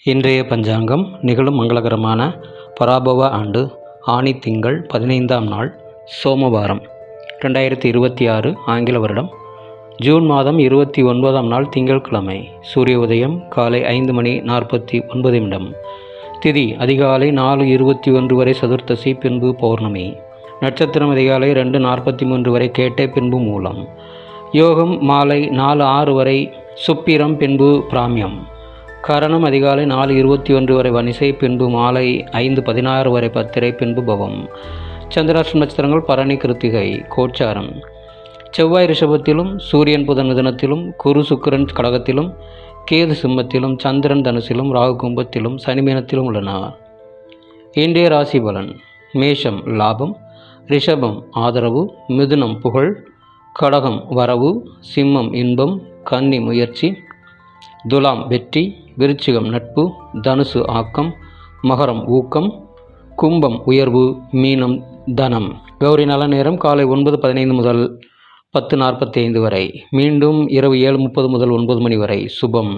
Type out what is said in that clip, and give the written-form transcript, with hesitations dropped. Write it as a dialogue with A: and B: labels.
A: இன்றைய பஞ்சாங்கம் நிகழும் மங்களகரமான பராபவ ஆண்டு ஆனி திங்கள் 15ஆம் நாள் சோமவாரம் 2026 ஆங்கில வருடம் ஜூன் மாதம் 29ஆம் நாள் திங்கட்கிழமை. சூரிய உதயம் காலை 5:49 திதி அதிகாலை 4:21 வரை சதுர்த்தசி, பின்பு பௌர்ணமி. நட்சத்திரம் அதிகாலை 2:43 வரை கேட்டை, பின்பு மூலம். யோகம் மாலை 4:06 வரை சுப்பிரம், பின்பு பிராமியம். கரணம் அதிகாலை 4:21 வரை வனிசை, பின்பு மாலை 5:16 வரை பத்திரை, பின்பு பவம். சந்திராஷ்டம நட்சத்திரங்கள் பரணி, கிருத்திகை. கோச்சாரம்: செவ்வாய் ரிஷபத்திலும், சூரியன் புதன் மிதுனத்திலும், குரு சுக்கிரன் கடகத்திலும், கேது சிம்மத்திலும், சந்திரன் தனுசிலும், ராகு கும்பத்திலும், சனி மீனத்திலும் உள்ளனர். இன்றைய ராசி பலன்: மேஷம் லாபம், ரிஷபம் ஆதரவு, மிதுனம் புகழ், கடகம் வரவு, சிம்மம் இன்பம், கன்னி முயற்சி, துலாம் வெற்றி, விருச்சிகம் நட்பு, தனுசு ஆக்கம், மகரம் ஊக்கம், கும்பம் உயர்வு, மீனம் தனம். கௌரி நல்ல நேரம் காலை 9:15 முதல் 10:45 வரை, மீண்டும் இரவு 7:30 முதல் 9 மணி வரை. சுபம்.